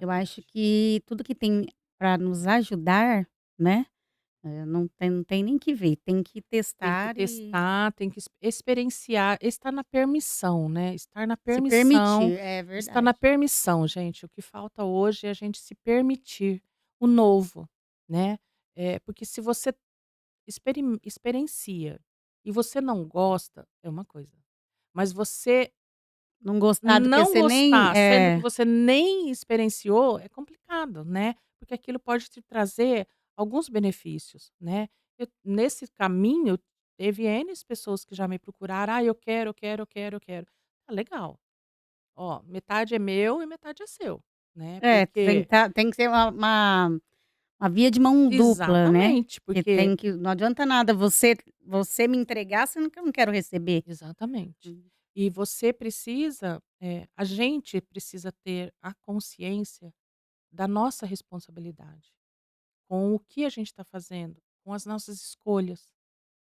Eu acho exatamente. que tudo que tem para nos ajudar, né, não tem nem que ver, tem que Tem que testar e testar, tem que experienciar, estar na permissão, né, se permitir. É estar na verdade. permissão, gente, o que falta hoje é a gente se permitir o novo, né. Porque se você experiencia e você não gosta, é uma coisa, mas você Não gostar do que não você nem gostar, sendo que você nem experienciou, é complicado, né, porque aquilo pode te trazer alguns benefícios, né. Eu nesse caminho, teve N pessoas que já me procuraram: "Ah, eu quero, eu quero, eu quero, eu quero". Ah, legal. Ó, metade é meu e metade é seu, né, porque tem que ser uma via de mão dupla, né, exatamente, que porque tem que não adianta nada você me entregar sendo que eu não quero receber. exatamente. Hum. E você precisa, a gente precisa ter a consciência da nossa responsabilidade. Com o que a gente está fazendo, com as nossas escolhas,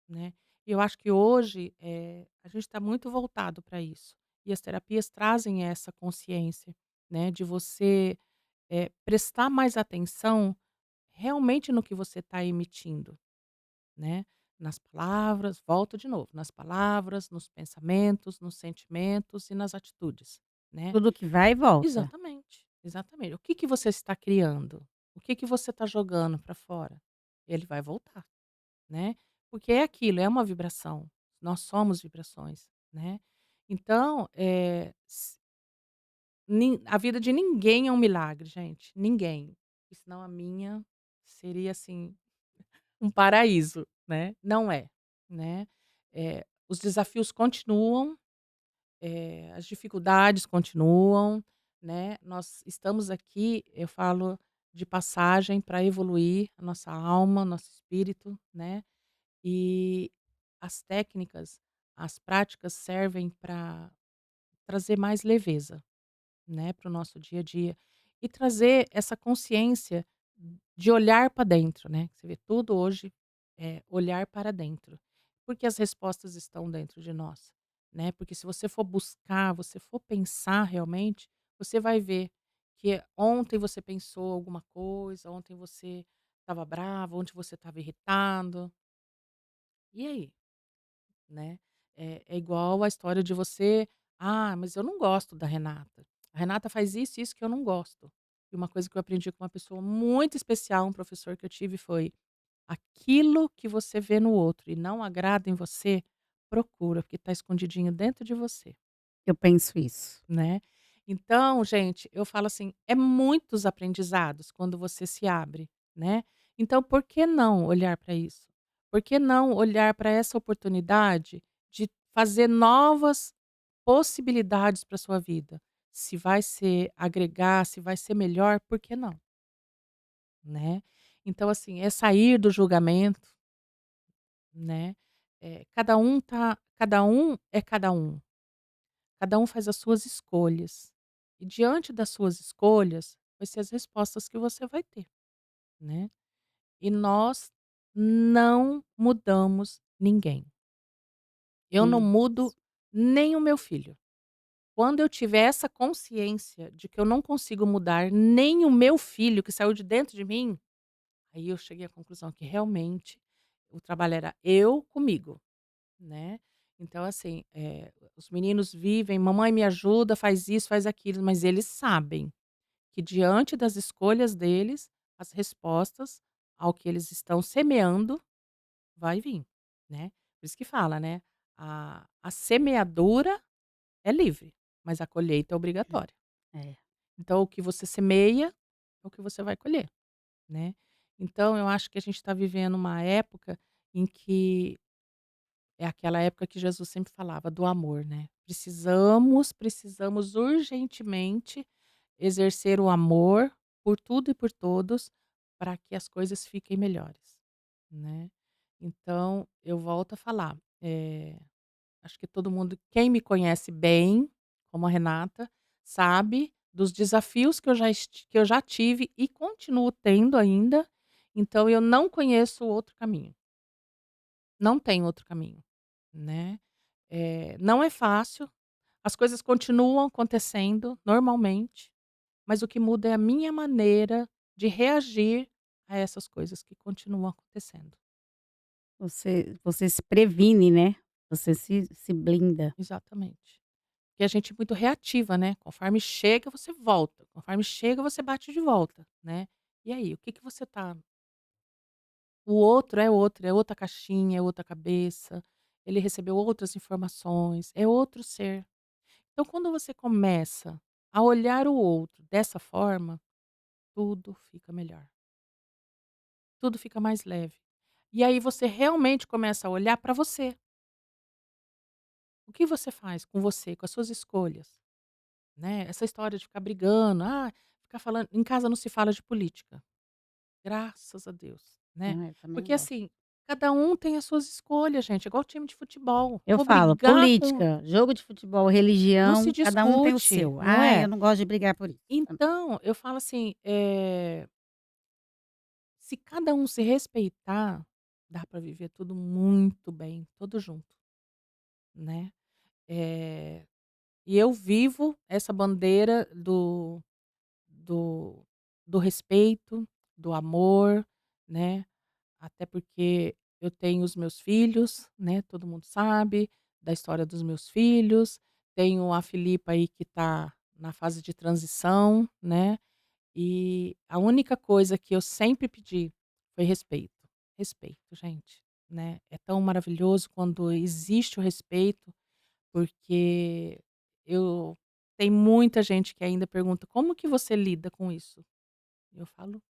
né. E eu acho que hoje, a gente está muito voltado para isso. E as terapias trazem essa consciência, né, de você, prestar mais atenção realmente no que você está emitindo, né. Nas palavras, volto de novo, nas palavras, nos pensamentos, nos sentimentos e nas atitudes, né. Tudo que vai e volta. Exatamente, exatamente. O que que você está criando? O que que você está jogando para fora? Ele vai voltar, né, porque é aquilo, é uma vibração, nós somos vibrações, né. Então, a vida de ninguém é um milagre, gente, ninguém, porque senão a minha seria, assim, um paraíso, né, não é, né. Os desafios continuam, as dificuldades continuam, né, nós estamos aqui, eu falo, de passagem para evoluir a nossa alma, nosso espírito, né, e as técnicas, as práticas servem para trazer mais leveza, né, para o nosso dia a dia e trazer essa consciência de olhar para dentro, né, você vê tudo hoje é olhar para dentro, porque as respostas estão dentro de nós, né, porque se você for buscar, você for pensar realmente, você vai ver que ontem você pensou alguma coisa, ontem você estava bravo, ontem você estava irritado, e aí? Né. É igual a história de você: "Ah, mas eu não gosto da Renata. A Renata faz isso e isso que eu não gosto". E uma coisa que eu aprendi com uma pessoa muito especial, um professor que eu tive foi: "Aquilo que você vê no outro e não agrada em você, procura, porque está escondidinho dentro de você", Eu penso isso. né. Então, gente, eu falo assim, é muitos aprendizados quando você se abre, né. Então por que não olhar para isso? Por que não olhar para essa oportunidade de fazer novas possibilidades para sua vida? Se vai ser agregar, se vai ser melhor, por que não, né. Então assim, é sair do julgamento, né, cada um é cada um faz as suas escolhas. E diante das suas escolhas, vai ser as respostas que você vai ter, né. E nós não mudamos ninguém. Eu não mudo Isso. nem o meu filho. Quando eu tiver essa consciência de que eu não consigo mudar nem o meu filho que saiu de dentro de mim, aí eu cheguei à conclusão que realmente o trabalho era eu comigo, né. Então assim, os meninos vivem: "Mamãe me ajuda, faz isso, faz aquilo", mas eles sabem que diante das escolhas deles, as respostas ao que eles estão semeando, vai vir, né. Por isso que fala, né, a semeadura é livre, mas a colheita é obrigatória. É. Então o que você semeia, é o que você vai colher, né. Então eu acho que a gente está vivendo uma época em que é aquela época que Jesus sempre falava do amor, né. Precisamos urgentemente exercer o amor por tudo e por todos, para que as coisas fiquem melhores, né. Então eu volto a falar, acho que todo mundo quem me conhece bem, como a Renata, sabe dos desafios que eu já tive e continuo tendo ainda, então eu não conheço outro caminho, não tem outro caminho, né. Não é fácil, as coisas continuam acontecendo normalmente, mas o que muda é a minha maneira de reagir a essas coisas que continuam acontecendo. Você se previne, né, você se blinda. Exatamente. Porque a gente é muito reativa, né, conforme chega você volta, conforme chega você bate de volta, né. E aí, o que que você tá o outro, é outra caixinha, é outra cabeça, ele recebeu outras informações, é outro ser. Então quando você começa a olhar o outro dessa forma, tudo fica melhor, tudo fica mais leve. E aí você realmente começa a olhar para você. O que você faz com você, com as suas escolhas, né. Essa história de ficar brigando, ficar falando em casa não se fala de política, graças a Deus, né. Ah, eu também não Porque gosto. assim, cada um tem as suas escolhas gente, é igual time de futebol, Eu vou falo: brigar com "Política, jogo de futebol, não se religião, cada um tem o discute, seu". não "Ai, é? eu não gosto de brigar por isso". Também. Então, eu falo assim, se cada um se respeitar, dá para viver tudo muito bem, todo junto, né. Eh, e eu vivo essa bandeira do do respeito, do amor, né, até porque eu tenho os meus filhos, né, todo mundo sabe da história dos meus filhos, tenho a Filipa aí que está na fase de transição, né. E a única coisa que eu sempre pedi foi respeito. Respeito, gente, né. É tão maravilhoso quando existe o respeito, porque eu tem muita gente que ainda pergunta: "Como que você lida com isso?". Eu falo: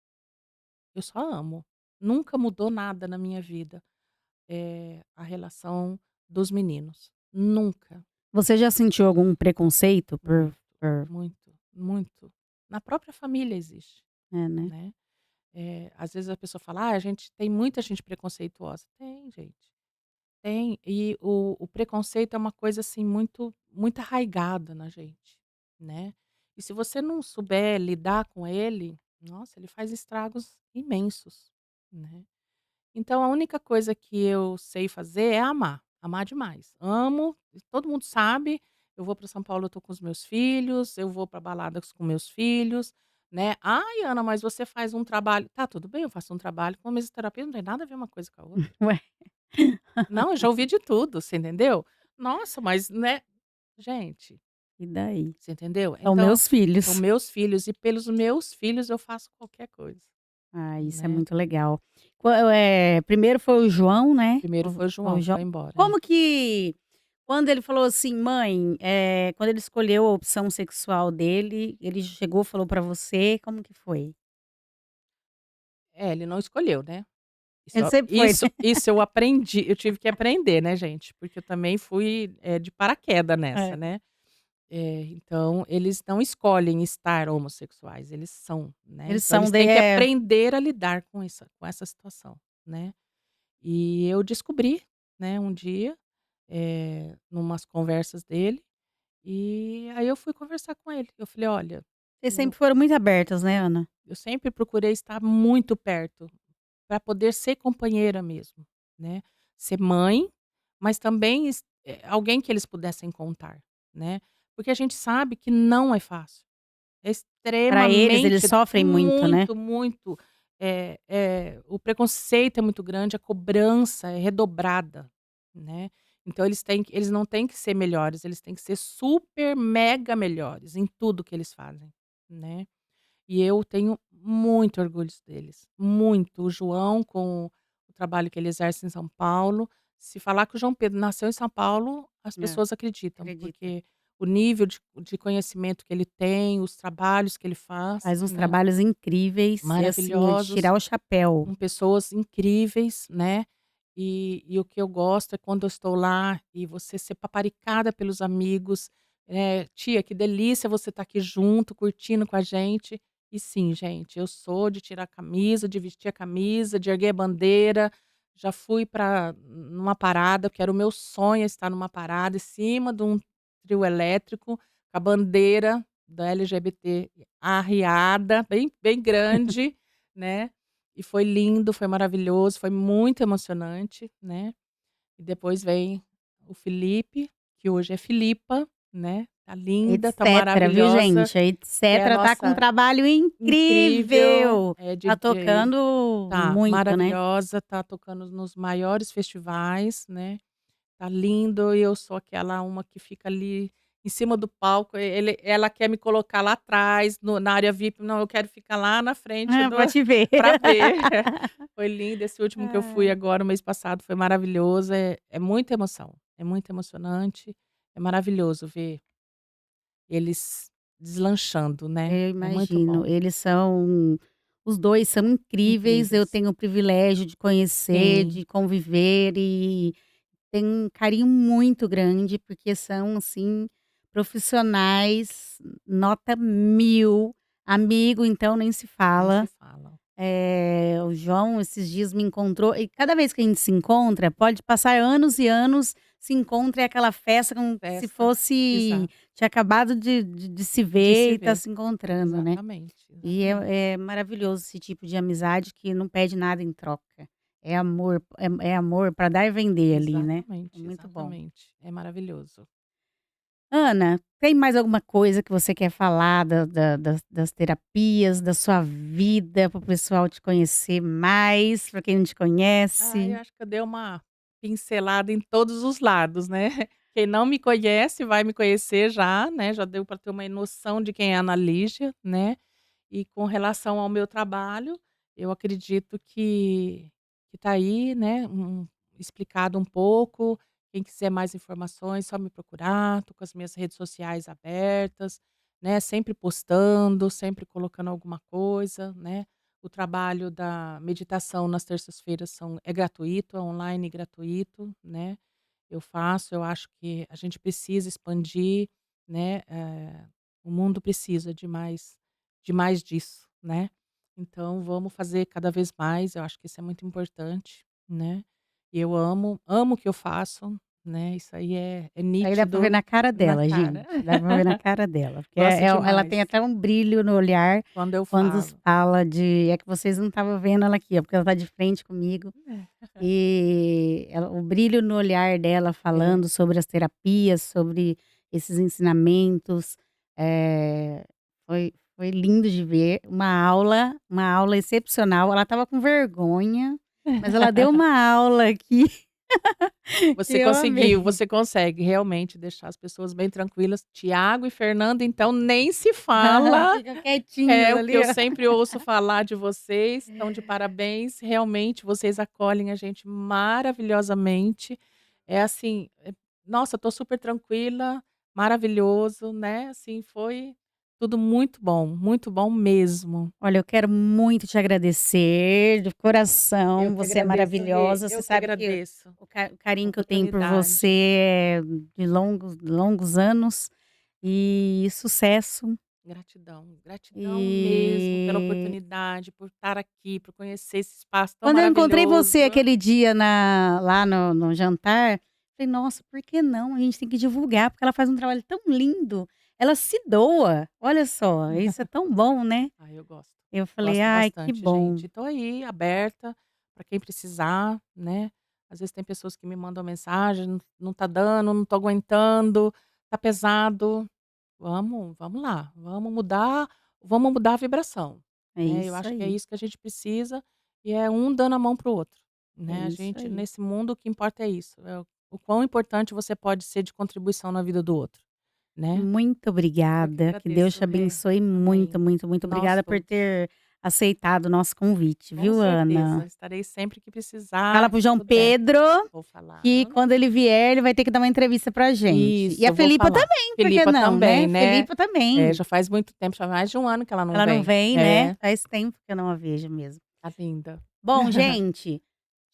"Eu só amo". Nunca mudou nada na minha vida, a relação dos meninos. Nunca. Você já sentiu algum preconceito por Muito, por muito, muito. Na própria família existe, é, né. né. Às vezes a pessoa fala: "Ah, a gente tem muita gente preconceituosa". Tem gente, tem. E o preconceito é uma coisa, assim, muito arraigada na gente, né. E se você não souber lidar com ele, nossa, ele faz estragos imensos, né. Então a única coisa que eu sei fazer é amar, amar demais. Amo, e todo mundo sabe, eu vou para São Paulo, eu tô com os meus filhos, eu vou para baladas com meus filhos, né. "Ai, Ana, mas você faz um trabalho", tá, tudo bem, eu faço um trabalho com mesoterapia, não tem nada a ver uma coisa com a outra. Ué, Não, eu já ouvi de tudo, você entendeu? Nossa, mas, né, gente, e daí? você entendeu? São Então, meus são filhos. meus filhos e pelos meus filhos eu faço qualquer coisa, Ah, isso é né. muito legal. Primeiro foi o João, né, Primeiro foi o foi o João que João. foi embora, é. Como que quando ele falou assim: "Mãe", quando ele escolheu a opção sexual dele, ele chegou, falou pra você, como que foi? É, ele não escolheu, né. Ele sempre foi, né? Isso eu aprendi, eu tive que aprender, né, gente, porque eu também fui, de paraquedas nessa, É. né. Então eles não escolhem estar homossexuais, eles são, né, Eles então são eles têm que aprender a lidar com essa situação, né. E eu descobri, né, um dia, numas conversas dele, e aí eu fui conversar com ele, eu falei: "Olha, vocês eu sempre foram muito abertas, né, Ana? eu sempre procurei estar muito perto, para poder ser companheira mesmo, né, ser mãe, mas também alguém que eles pudessem contar, né, porque a gente sabe que não é fácil, é Pra eles, eles extremamente sofrem muito, né? muito, muito, o preconceito é muito grande, a cobrança é redobrada, né, então eles não têm que ser melhores, eles têm que ser super mega melhores em tudo que eles fazem, né. E eu tenho muito orgulho deles, muito. O João com o trabalho que ele exerce em São Paulo, se falar que o João Pedro nasceu em São Paulo, as É, pessoas acreditam, acredita. porque o nível de conhecimento que ele tem, os trabalhos que ele faz, Faz uns né, trabalhos incríveis e, assim, é de maravilhosos, tirar o chapéu. com pessoas incríveis, né. E o que eu gosto é quando eu estou lá e você ser paparicada pelos amigos, "Tia, que delícia você estar aqui junto, curtindo com a gente". E sim, gente, eu sou de tirar a camisa, de vestir a camisa, de erguer a bandeira. Já fui para numa parada, que era o meu sonho, estar numa parada em cima de um trio elétrico, com a bandeira da LGBT arriada, bem grande, né. E foi lindo, foi maravilhoso, foi muito emocionante, né. E depois vem o Felipe, que hoje é Filipa, né, tá linda, tá Etcétera, viu, maravilhosa, gente? A que é a Etcétera tá com um nossa trabalho incrível, incrível. Tá tocando tá muito, né. maravilhosa, tá tocando nos maiores festivais, né. Tá lindo e eu sou aquela uma que fica ali em cima do palco, ela quer me colocar lá atrás na área VIP, não, eu quero ficar lá na frente Ah, do pra te ver. pra ver. Foi lindo, esse último que eu fui Ai. agora, o mês passado, foi maravilhoso, é muita emoção, é muito emocionante, é maravilhoso ver eles deslanchando, né, Eu é muito imagino, bom. eles são os 2 são incríveis, eu Incríveis. tenho o privilégio de conhecer, Sim, de conviver e tenho um carinho muito grande, porque são, assim, profissionais nota 1000, amigo então nem se nem se fala. fala. O João esses dias me encontrou e cada vez que a gente se encontra, pode passar anos e anos, se encontra, é aquela festa como se Festa, fosse exato, tinha acabado de se de ver se e tá ver. se encontrando, né. Exatamente, E exatamente. é maravilhoso esse tipo de amizade que não pede nada em troca. É amor, é amor para dar e vender ali, né. É Exatamente, muito bom. exatamente. É maravilhoso. Ana, tem mais alguma coisa que você quer falar das terapias, da sua vida, para o pessoal te conhecer mais, para quem não te Ah, eu conhece? acho que eu dei uma pincelada em todos os lados, né. Quem não me conhece vai me conhecer já, né, já deu para ter uma noção de quem é a Ana Lígia, né. E com relação ao meu trabalho, eu acredito que tá aí, né, explicado um pouco. Quem quiser mais informações, só me procurar. Tô com as minhas redes sociais abertas, né, sempre postando, sempre colocando alguma coisa, né. O trabalho da meditação nas terças-feiras é gratuito, é online e gratuito, né. Eu faço, eu acho que a gente precisa expandir, né, o mundo precisa de mais disso, né. Então vamos fazer cada vez mais, eu acho que isso é muito importante, né. E eu amo o que eu faço, né, isso aí é Aí dá para ver nítido na cara na dela, cara. gente, dá para ver na cara dela, porque Gosto ela demais tem até um brilho no olhar quando eu quando falo. fala de é que vocês não estavam vendo ela aqui, ó, porque ela tá de frente comigo. E ela o brilho no olhar dela É. falando sobre as terapias, sobre esses ensinamentos, foi lindo de ver, uma aula excepcional, ela estava com vergonha, mas ela deu uma aula aqui que Você eu conseguiu, amei. você consegue realmente deixar as pessoas bem tranquilas. Tiago e Fernanda, então, nem se fala. Fica quietinhos É o que ali, eu ó. sempre ouço falar de vocês, estão de parabéns. Realmente, vocês acolhem a gente maravilhosamente. É assim, nossa, estou super tranquila, maravilhoso, né, assim, foi tudo muito bom mesmo. Olha, eu quero muito te agradecer de Eu coração, que você é agradeço, Rê, maravilhosa, você eu que sabe que agradeço o carinho a que eu tenho por você oportunidade. é de longos longos anos, e sucesso. Gratidão, gratidão mesmo pela E oportunidade, por estar aqui, por conhecer esse espaço tão quando eu encontrei você maravilhoso. aquele dia lá no jantar, falei: "Nossa, por que não? A gente tem que divulgar, porque ela faz um trabalho tão lindo, ela se doa, olha só, isso é tão bom, né". Ah, eu gosto. Eu falei: Gosto "Ai, que bastante, bom". gente. Estou aí aberta para quem precisar, né. Às vezes tem pessoas que me mandam mensagem: "Não tá dando, não tô aguentando, tá pesado". Vamos lá, vamos mudar a vibração, É né. Eu isso acho que é aí, isso que a gente precisa e é um dando a mão para o outro, é né. A isso gente aí. nesse mundo o que importa é isso, é o quão importante você pode ser de contribuição na vida do outro, né. Muito Eu que obrigada, que Deus agradeço, te Rê. abençoe muito, Amém. muito, muito Nós obrigada por todos. ter aceitado o nosso convite, Com viu, certeza, Ana? estarei sempre que Fala precisar, para o que João puder. Pedro Vou falar. que quando ele vier, ele vai ter que dar uma entrevista pra gente. E Isso, a eu vou Felipa falar. também, por que Filipa não, também, né? né. Felipa também. Já faz muito tempo, já mais de 1 ano que ela não Ela não vem. vem, né? É, Faz tempo que eu não a vejo mesmo. tá linda. Bom, gente,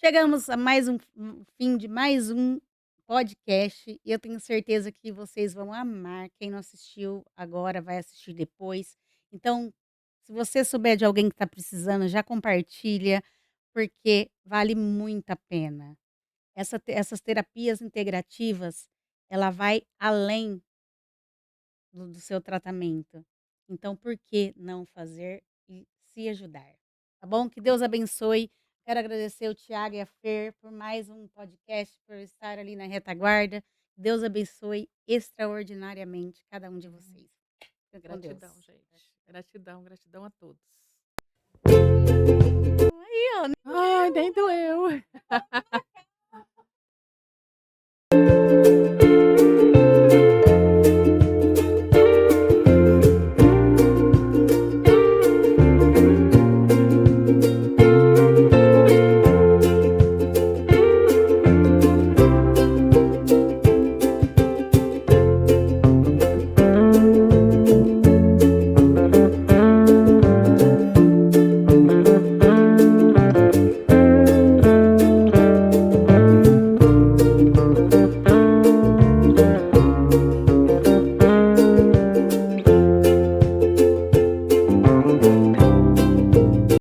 chegamos a mais um fim de mais um podcast e eu tenho certeza que vocês vão amar. Quem não assistiu agora vai assistir depois. Então, se você souber de alguém que está precisando, já compartilha, porque vale muito a pena. Essas terapias integrativas, ela vai além do seu tratamento. Então, por que não fazer e se ajudar? Tá bom? Que Deus abençoe. Quero agradecer o Tiago e a Fer por mais um podcast, por estar ali na retaguarda. Deus abençoe extraordinariamente cada um de vocês. Fica com Deus. Gratidão, gente. Gratidão, gratidão a todos. Aí, ó, Ai, nem doeu.